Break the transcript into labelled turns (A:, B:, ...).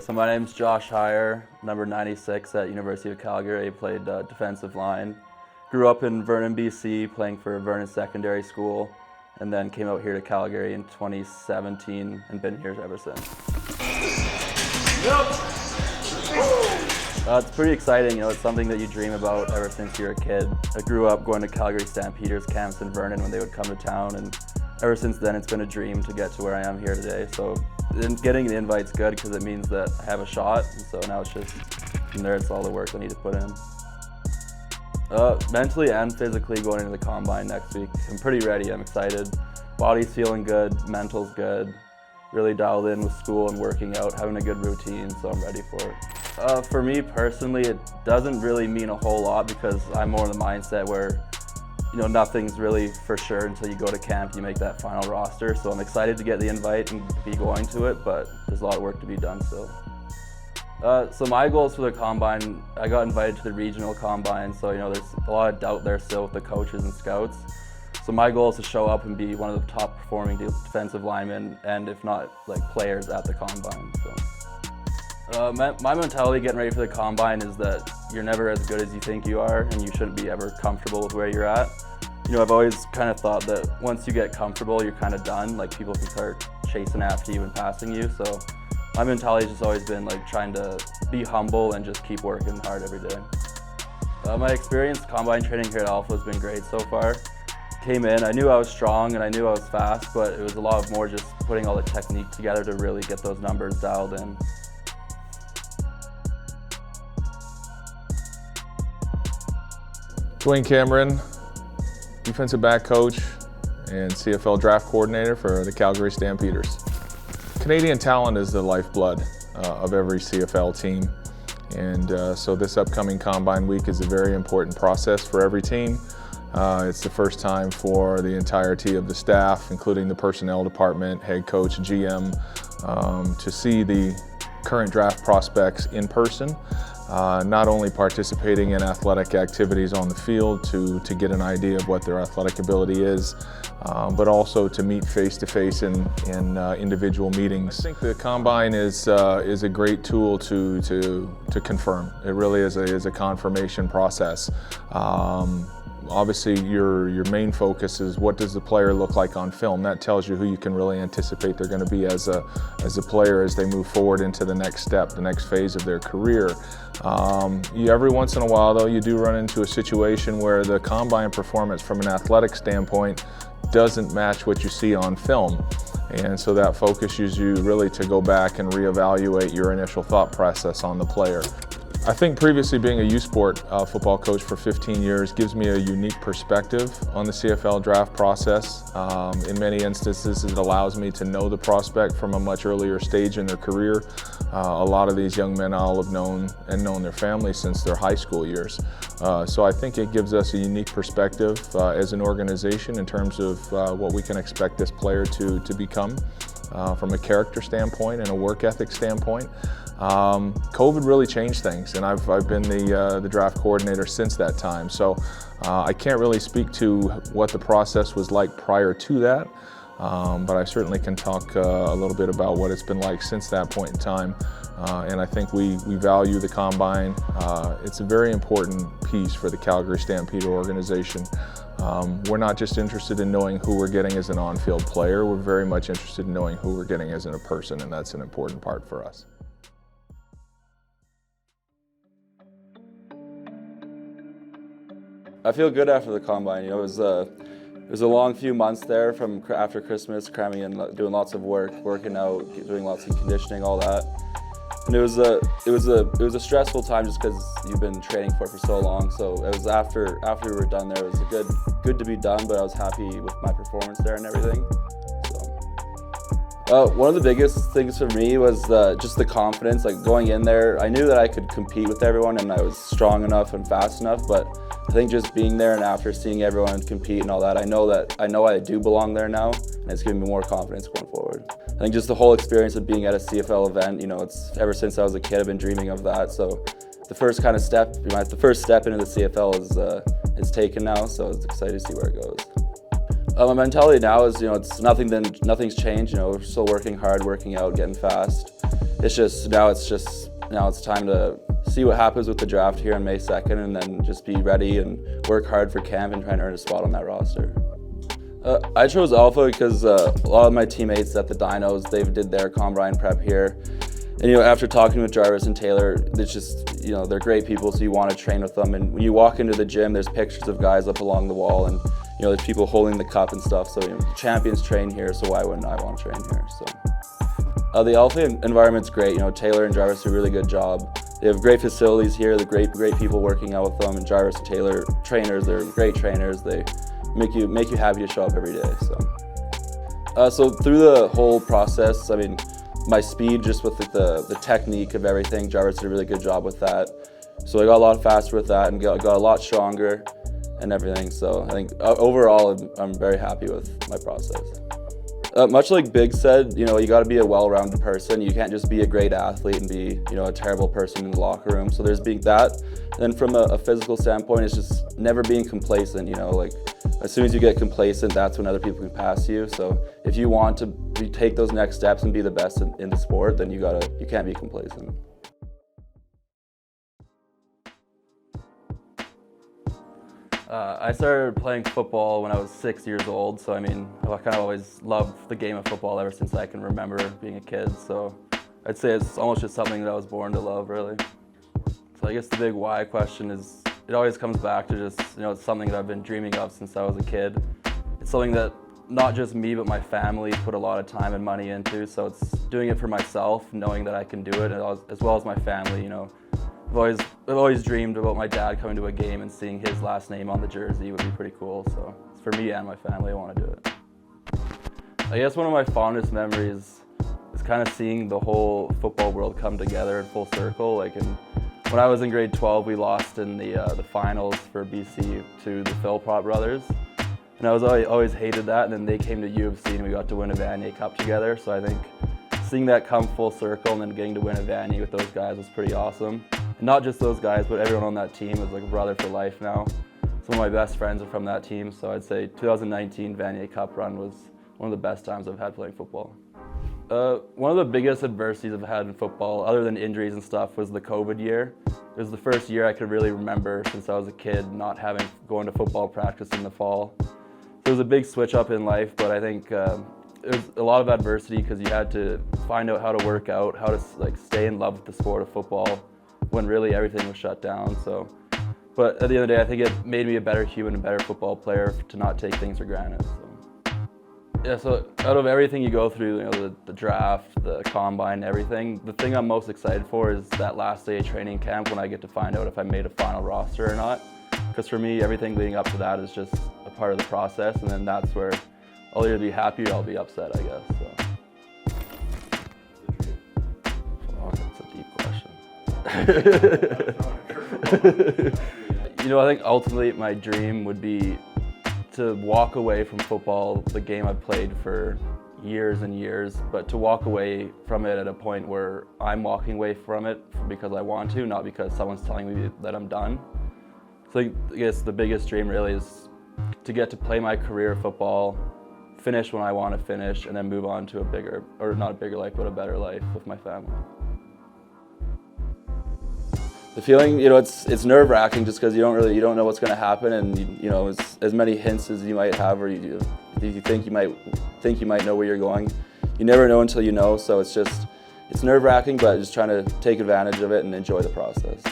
A: So my name's Josh Hyer, number 96 at University of Calgary. I played defensive line. Grew up in Vernon, BC, playing for Vernon Secondary School, and then came out here to Calgary in 2017 and been here ever since. It's pretty exciting, it's something that you dream about ever since you're a kid. I grew up going to Calgary Stampeders camps in Vernon when they would come to town, and ever since then it's been a dream to get to where I am here today. So getting the invite's good because it means that I have a shot, and so now it's just, from there it's all the work I need to put in. Mentally and physically going into the Combine next week. I'm pretty ready, I'm excited. Body's feeling good, mental's good. Really dialed in with school and working out, having a good routine, so I'm ready for it. For me personally, it doesn't really mean a whole lot because I'm more in the mindset where nothing's really for sure until you go to camp, you make that final roster. So I'm excited to get the invite and be going to it, but there's a lot of work to be done still. So my goals for the Combine, I got invited to the regional Combine, so there's a lot of doubt there still with the coaches and scouts. So my goal is to show up and be one of the top performing defensive linemen, and if not, players at the Combine. So my mentality getting ready for the Combine is that you're never as good as you think you are, and you shouldn't be ever comfortable with where you're at. I've always kind of thought that once you get comfortable, you're kind of done. People can start chasing after you and passing you. So my mentality has just always been trying to be humble and just keep working hard every day. My experience Combine training here at Alpha has been great so far. Came in, I knew I was strong and I knew I was fast, but it was a lot more just putting all the technique together to really get those numbers dialed in.
B: Dwayne Cameron, defensive back coach and CFL draft coordinator for the Calgary Stampeders. Canadian talent is the lifeblood of every CFL team, and so this upcoming Combine week is a very important process for every team. It's the first time for the entirety of the staff, including the personnel department, head coach, GM, to see the current draft prospects in person. Not only participating in athletic activities on the field to get an idea of what their athletic ability is, but also to meet face-to-face in individual meetings. I think the Combine is a great tool to confirm. It really is a confirmation process. Obviously, your main focus is what does the player look like on film. That tells you who you can really anticipate they're going to be as a player as they move forward into the next step, the next phase of their career. Every once in a while, though, you do run into a situation where the Combine performance from an athletic standpoint doesn't match what you see on film. And so that focuses you really to go back and reevaluate your initial thought process on the player. I think previously being a U-Sport football coach for 15 years gives me a unique perspective on the CFL draft process. In many instances, it allows me to know the prospect from a much earlier stage in their career. A lot of these young men I'll have known their families since their high school years. So I think it gives us a unique perspective as an organization in terms of what we can expect this player to become from a character standpoint and a work ethic standpoint. COVID really changed things, and I've been the draft coordinator since that time. So I can't really speak to what the process was like prior to that, but I certainly can talk a little bit about what it's been like since that point in time. And I think we value the Combine. It's a very important piece for the Calgary Stampeder organization. We're not just interested in knowing who we're getting as an on-field player, we're very much interested in knowing who we're getting as a person, and that's an important part for us.
A: I feel good after the Combine. It was a long few months there from after Christmas, cramming in, doing lots of work, working out, doing lots of conditioning, all that. And it was a stressful time just because you've been training for it for so long. So it was after we were done there, it was good to be done, but I was happy with my performance there and everything. So one of the biggest things for me was just the confidence. Going in there, I knew that I could compete with everyone and I was strong enough and fast enough, but I think just being there and after seeing everyone compete and all that, I know I do belong there now, and it's giving me more confidence going forward. I think just the whole experience of being at a CFL event, it's ever since I was a kid, I've been dreaming of that. So the first step into the CFL is taken now. So it's excited to see where it goes. My mentality now is, it's nothing's changed. We're still working hard, working out, getting fast. now it's time to see what happens with the draft here on May 2nd, and then just be ready and work hard for camp and try and earn a spot on that roster. I chose Alpha because a lot of my teammates at the Dinos, they did their Combine prep here. And after talking with Jarvis and Taylor, it's just, they're great people, so you want to train with them. And when you walk into the gym, there's pictures of guys up along the wall, and there's people holding the cup and stuff. So champions train here, so why wouldn't I want to train here? So the Alpha environment's great. Taylor and Jarvis do a really good job. They have great facilities here. They're great people working out with them. And Jarvis and Taylor, trainers, they're great trainers. They make you happy to show up every day. So through the whole process, my speed, just with the technique of everything, Jarvis did a really good job with that. So I got a lot faster with that and got a lot stronger and everything. So I think overall, I'm very happy with my process. Much like Big said, you got to be a well-rounded person. You can't just be a great athlete and be, a terrible person in the locker room. So there's being that. And then from a physical standpoint, it's just never being complacent. As soon as you get complacent, that's when other people can pass you. So if you want to take those next steps and be the best in the sport, then you can't be complacent. I started playing football when I was 6 years old, so I kind of always loved the game of football ever since I can remember being a kid. So I'd say it's almost just something that I was born to love, really. So I guess the big why question is, it always comes back to just, it's something that I've been dreaming of since I was a kid. It's something that not just me, but my family put a lot of time and money into. So it's doing it for myself, knowing that I can do it, as well as my family. I've always dreamed about my dad coming to a game and seeing his last name on the jersey would be pretty cool. So for me and my family, I want to do it. I guess one of my fondest memories is kind of seeing the whole football world come together in full circle. When I was in grade 12, we lost in the finals for BC to the Philpott brothers. And I always hated that, and then they came to U of C and we got to win a Vanier Cup together. So I think seeing that come full circle and then getting to win a Vanier with those guys was pretty awesome. And not just those guys, but everyone on that team is like a brother for life now. Some of my best friends are from that team, so I'd say 2019 Vanier Cup run was one of the best times I've had playing football. One of the biggest adversities I've had in football, other than injuries and stuff, was the COVID year. It was the first year I could really remember since I was a kid not going to football practice in the fall. So it was a big switch up in life, but I think it was a lot of adversity because you had to find out how to work out, how to stay in love with the sport of football when really everything was shut down. But at the end of the day, I think it made me a better human, a better football player to not take things for granted. So out of everything you go through, the draft, the combine, everything, the thing I'm most excited for is that last day of training camp when I get to find out if I made a final roster or not. Because for me, everything leading up to that is just a part of the process, and then that's where I'll either be happy or I'll be upset, I guess. Oh, that's a deep question. I think ultimately my dream would be to walk away from football, the game I've played for years and years, but to walk away from it at a point where I'm walking away from it because I want to, not because someone's telling me that I'm done. So I guess the biggest dream really is to get to play my career of football, finish when I want to finish, and then move on to a bigger, or not a bigger life, but a better life with my family. The feeling, it's nerve-wracking just because you don't know what's going to happen, and as many hints as you might have, or you think you might know where you're going, you never know until you know. So it's nerve-wracking, but just trying to take advantage of it and enjoy the process.